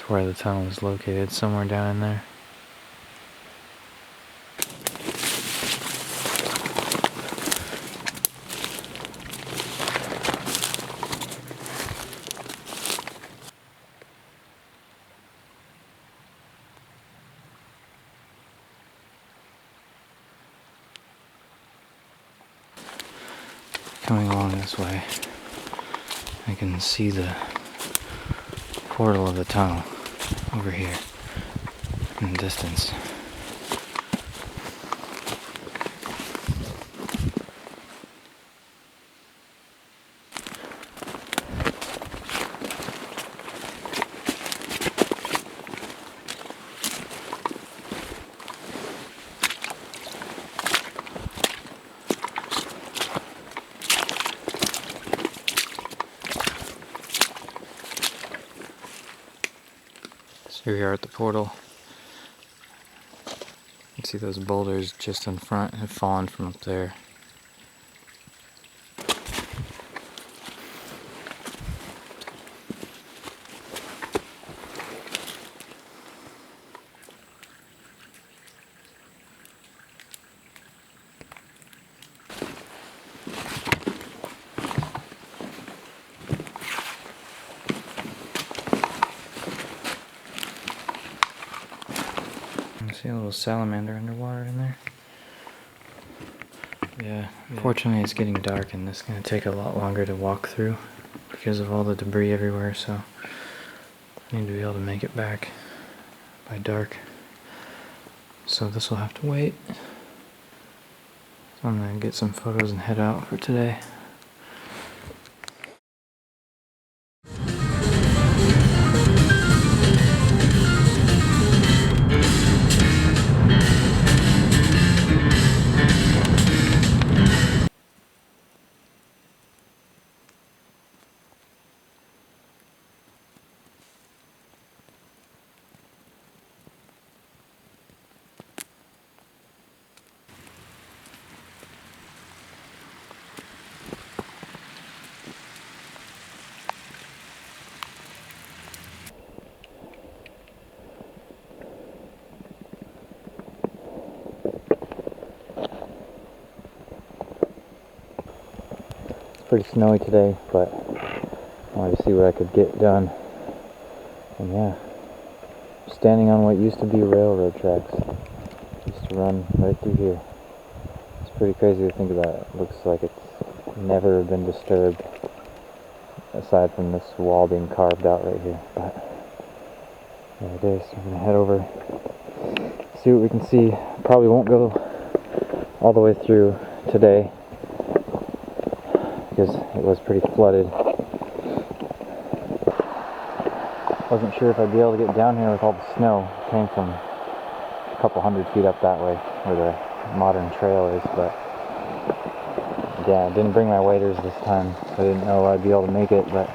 where the tunnel is located, somewhere down in there. Coming along this way, I can see the portal of the tunnel over here in the distance. Here we are at the portal. You can see those boulders just in front have fallen from up there. See a little salamander underwater in there? Yeah. Fortunately it's getting dark and this is going to take a lot longer to walk through because of all the debris everywhere, so I need to be able to make it back by dark. So this will have to wait. So I'm going to get some photos and head out for today. Pretty snowy today, but I wanted to see what I could get done. And yeah, standing on what used to be railroad tracks. Used to run right through here. It's pretty crazy to think about. It looks like it's never been disturbed, aside from this wall being carved out right here. But there it is. I'm gonna head over, see what we can see. Probably won't go all the way through today, because it was pretty flooded. Wasn't sure if I'd be able to get down here with all the snow. It came from a couple hundred feet up that way where the modern trail is, but yeah, I didn't bring my waders this time, so I didn't know I'd be able to make it, but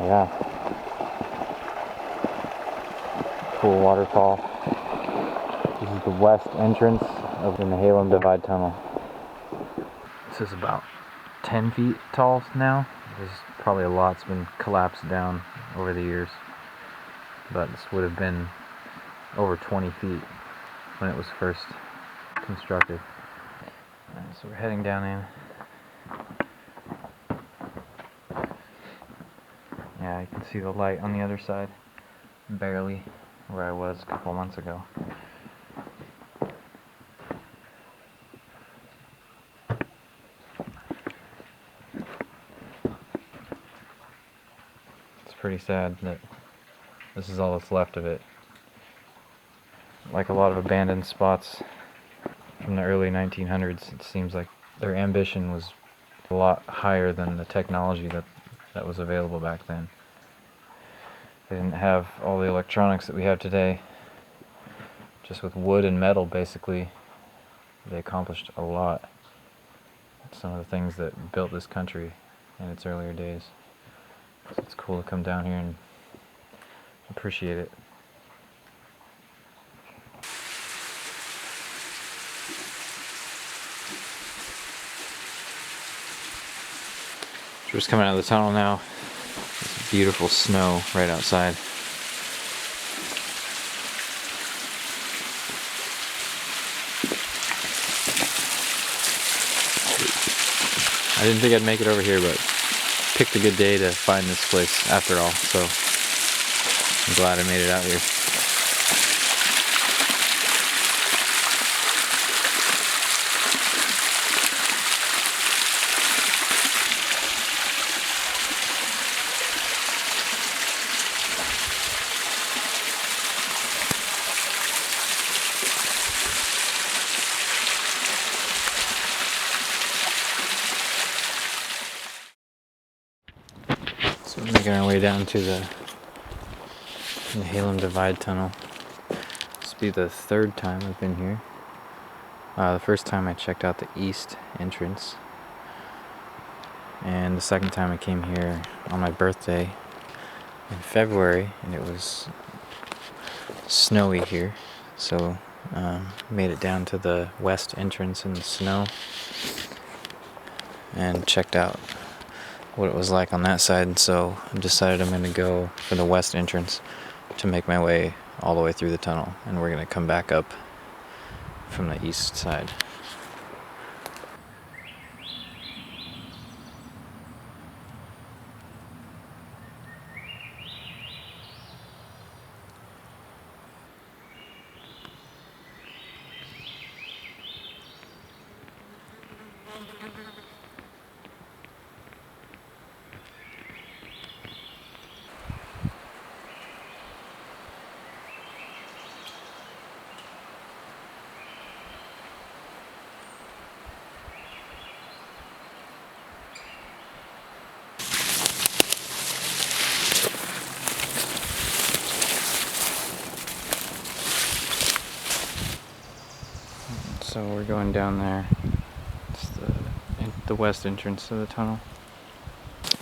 yeah. Cool waterfall. This is the west entrance of the Nehalem Divide tunnel. This is about 10 feet tall now. There's probably a lot's been collapsed down over the years, but this would have been over 20 feet when it was first constructed. Alright, so we're heading down in. Yeah, you can see the light on the other side, barely where I was a couple months ago. Pretty sad that this is all that's left of it. Like a lot of abandoned spots from the early 1900s, it seems like their ambition was a lot higher than the technology that was available back then. They didn't have all the electronics that we have today. Just with wood and metal, basically, they accomplished a lot. Some of the things that built this country in its earlier days. So it's cool to come down here and appreciate it. We're just coming out of the tunnel now. It's beautiful snow right outside. I didn't think I'd make it over here, but picked a good day to find this place after all, so I'm glad I made it out here. So we're making our way down to the Nehalem Divide tunnel. This will be the third time I've been here. The first time I checked out the east entrance, and the second time I came here on my birthday in February, and it was snowy here, so made it down to the west entrance in the snow and checked out what it was like on that side, and so I decided I'm going to go for the west entrance to make my way all the way through the tunnel, and we're going to come back up from the east side. So we're going down there. It's the west entrance to the tunnel.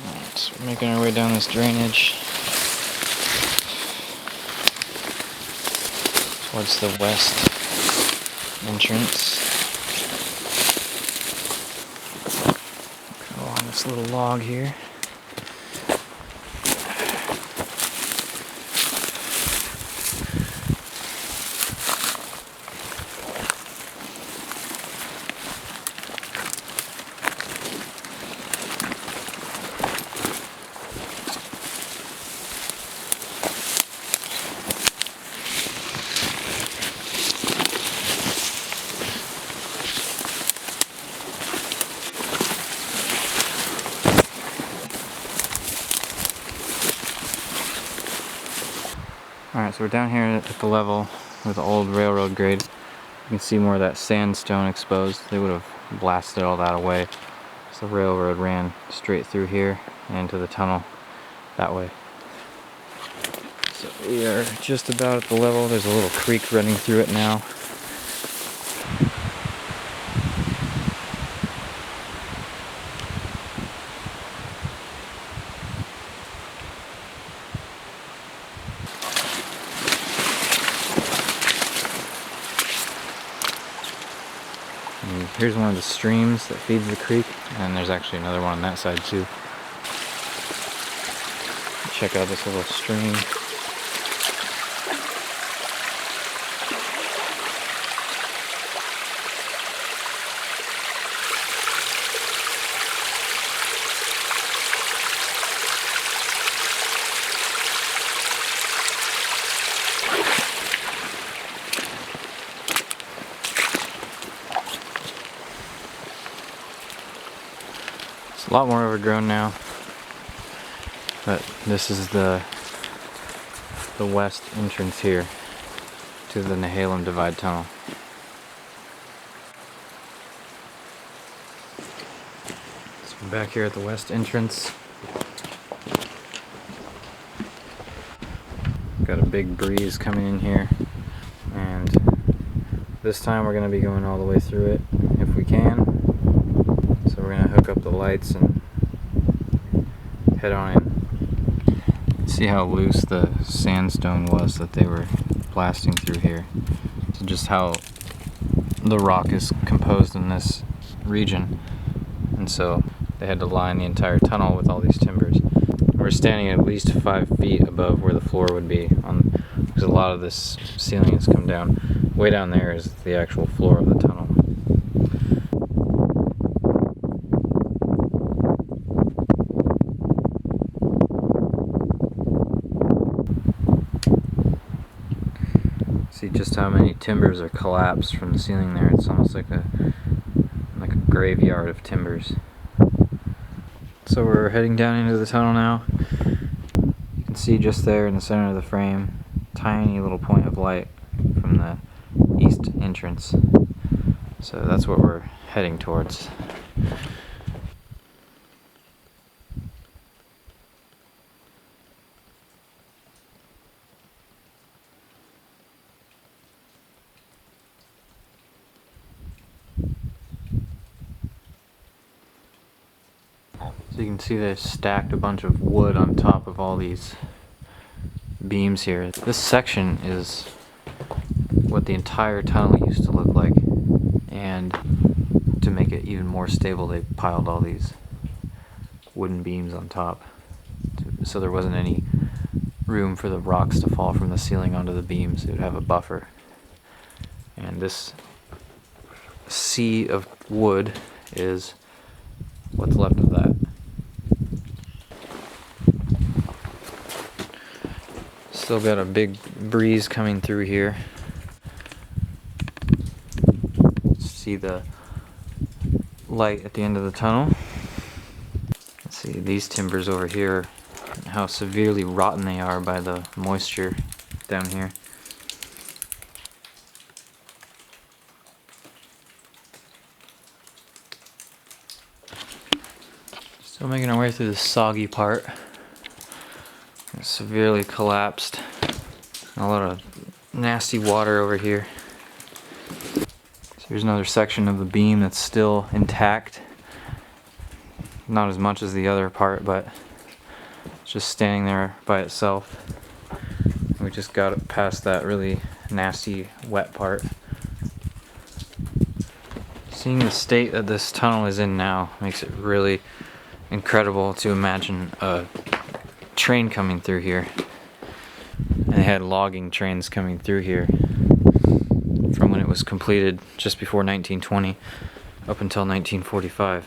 Alright, so we're making our way down this drainage towards the west entrance. Go on this little log here. Alright, so we're down here at the level with the old railroad grade. You can see more of that sandstone exposed. They would have blasted all that away. So the railroad ran straight through here and into the tunnel that way. So we are just about at the level. There's a little creek running through it now. And here's one of the streams that feeds the creek, and there's actually another one on that side too. Check out this little stream. It's a lot more overgrown now, but this is the west entrance here to the Nehalem Divide tunnel. So we're back here at the west entrance. Got a big breeze coming in here, and this time we're going to be going all the way through it if we can. So we're going to hook up the lights and head on in. See how loose the sandstone was that they were blasting through here. So just how the rock is composed in this region. And so they had to line the entire tunnel with all these timbers. We're standing at least 5 feet above where the floor would be, because a lot of this ceiling has come down. Way down there is the actual floor of the tunnel. See just how many timbers are collapsed from the ceiling there. It's almost like a graveyard of timbers. So we're heading down into the tunnel now. You can see just there in the center of the frame, tiny little point of light from the east entrance. So that's what we're heading towards. So you can see they've stacked a bunch of wood on top of all these beams here. This section is what the entire tunnel used to look like, and to make it even more stable they piled all these wooden beams on top, so there wasn't any room for the rocks to fall from the ceiling onto the beams. It would have a buffer. And this sea of wood is what's left of that. Still got a big breeze coming through here. See the light at the end of the tunnel. Let's see these timbers over here, how severely rotten they are by the moisture down here. Still making our way through the soggy part. It's severely collapsed. A lot of nasty water over here. So here's another section of the beam that's still intact. Not as much as the other part, but it's just standing there by itself. We just got past that really nasty wet part. Seeing the state that this tunnel is in now makes it really incredible to imagine a train coming through here. And they had logging trains coming through here from when it was completed just before 1920 up until 1945.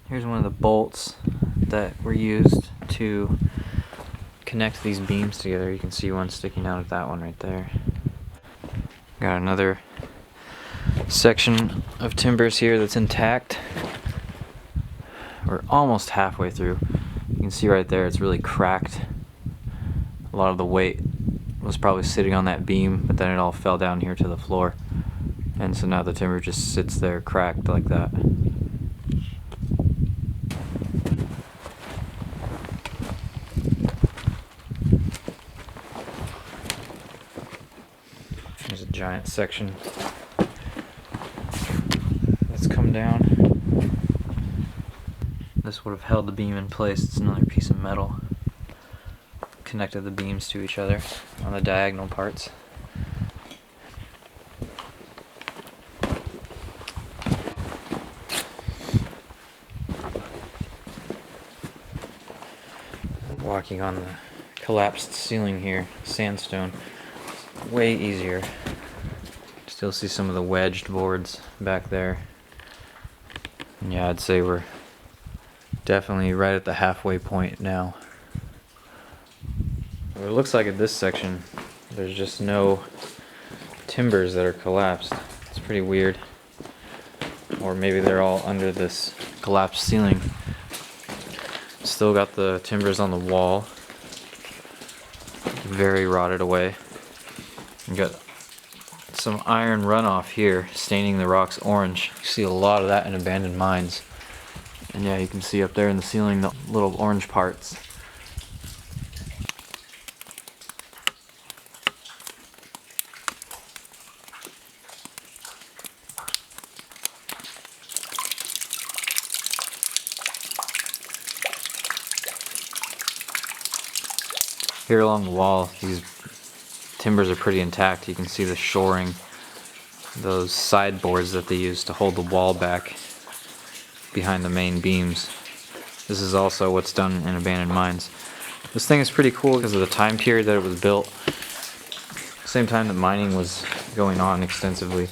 Here's one of the bolts that were used to connect these beams together. You can see one sticking out of that one right there. Got another section of timbers here that's intact. We're almost halfway through. You can see right there it's really cracked. A lot of the weight was probably sitting on that beam, but then it all fell down here to the floor. And so now the timber just sits there cracked like that. There's a giant section that's come down. This would have held the beam in place. It's another piece of metal. Connected the beams to each other on the diagonal parts. Walking on the collapsed ceiling here, sandstone, way easier. Still see some of the wedged boards back there. And yeah, I'd say we're definitely right at the halfway point now. What it looks like at this section, there's just no timbers that are collapsed. It's pretty weird. Or maybe they're all under this collapsed ceiling. Still got the timbers on the wall, very rotted away. You got some iron runoff here, staining the rocks orange. You see a lot of that in abandoned mines. And yeah, you can see up there in the ceiling the little orange parts. Here along the wall, these timbers are pretty intact. You can see the shoring, those sideboards that they use to hold the wall back behind the main beams. This is also what's done in abandoned mines. This thing is pretty cool because of the time period that it was built. Same time that mining was going on extensively.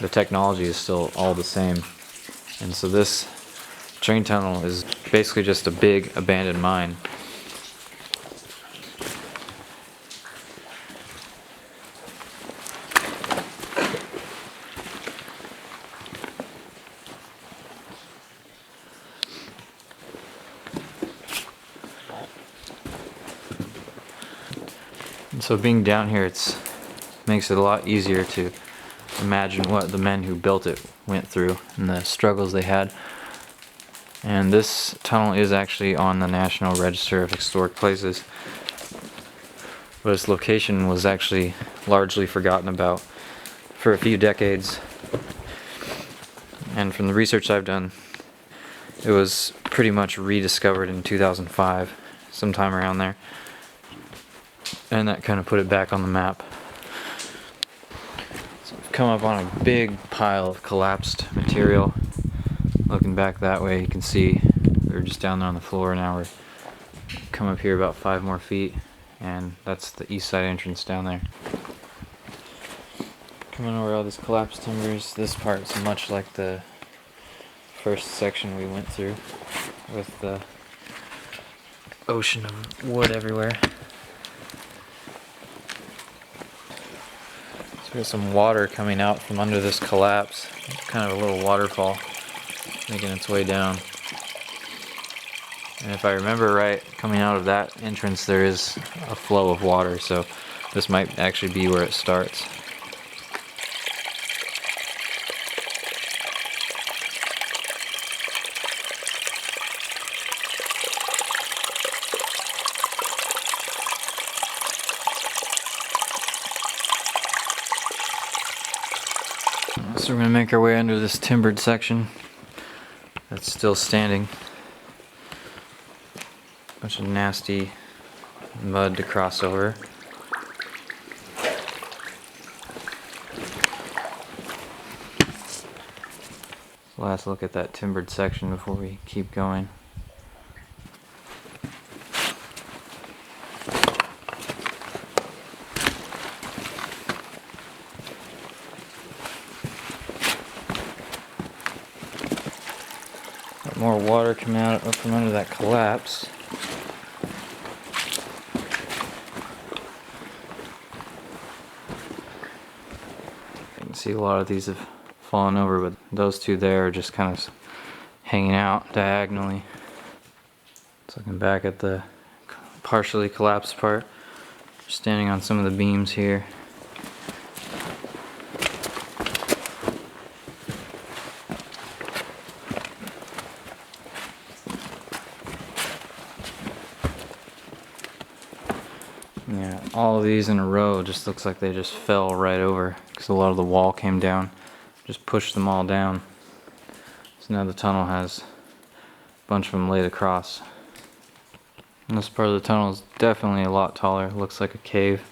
The technology is still all the same. And so this train tunnel is basically just a big abandoned mine. So being down here, makes it a lot easier to imagine what the men who built it went through and the struggles they had. And this tunnel is actually on the National Register of Historic Places, but its location was actually largely forgotten about for a few decades. And from the research I've done, it was pretty much rediscovered in 2005, sometime around there. And that kind of put it back on the map. So we've come up on a big pile of collapsed material. Looking back that way, you can see we were just down there on the floor. Now we're come up here about 5 more feet, and that's the east side entrance down there. Coming over all these collapsed timbers, this part's much like the first section we went through, with the ocean of wood everywhere. So we got some water coming out from under this collapse. It's kind of a little waterfall making its way down. And if I remember right, coming out of that entrance there is a flow of water, so this might actually be where it starts. So we're going to make our way under this timbered section that's still standing. Bunch of nasty mud to cross over. Last look at that timbered section before we keep going. Got more water coming out from under that collapse. You can see a lot of these have fallen over, but those two there are just kind of hanging out diagonally. Just looking back at the partially collapsed part, standing on some of the beams here. Yeah, all of these in a row just looks like they just fell right over because a lot of the wall came down, just pushed them all down. So now the tunnel has a bunch of them laid across. And this part of the tunnel is definitely a lot taller. It looks like a cave.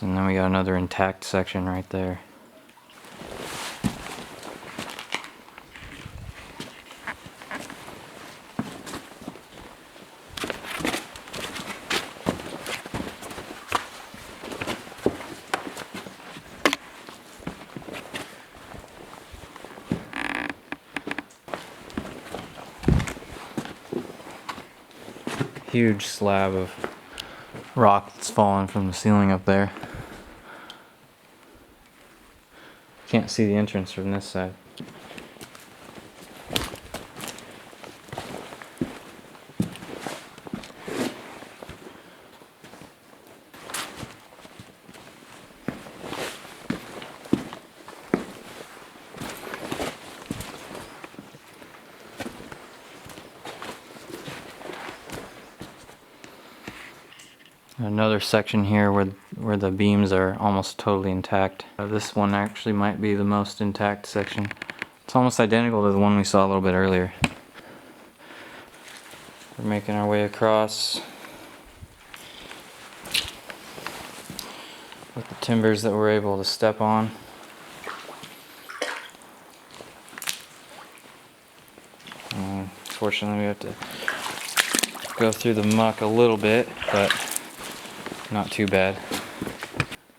And then we got another intact section right there. Huge slab of rock that's fallen from the ceiling up there. Can't see the entrance from this side. Another section here where the beams are almost totally intact. This one actually might be the most intact section. It's almost identical to the one we saw a little bit earlier. We're making our way across with the timbers that we're able to step on. Unfortunately, we have to go through the muck a little bit, but not too bad.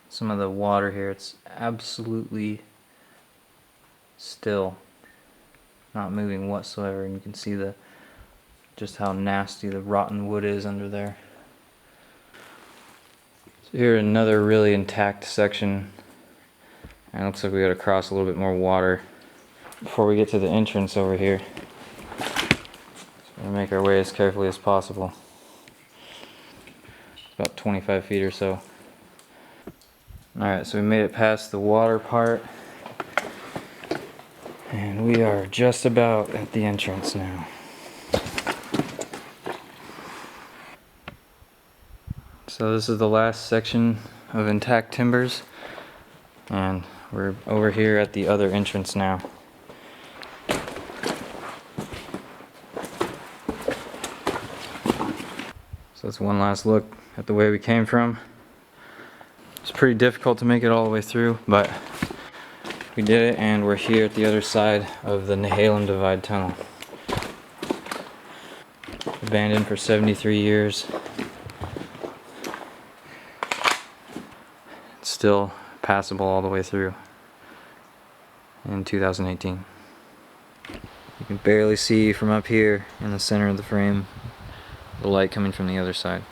Some of the water here, it's absolutely still, not moving whatsoever, and you can see just how nasty the rotten wood is under there. So here another really intact section, and it looks like we got to cross a little bit more water before we get to the entrance over here. So we're gonna make our way as carefully as possible. about 25 feet or so. Alright, so we made it past the water part. And we are just about at the entrance now. So this is the last section of intact timbers. And we're over here at the other entrance now. So that's one last look at the way we came from. It's pretty difficult to make it all the way through, but we did it, and we're here at the other side of the Nehalem Divide tunnel. Abandoned for 73 years. It's still passable all the way through in 2018. You can barely see from up here in the center of the frame the light coming from the other side.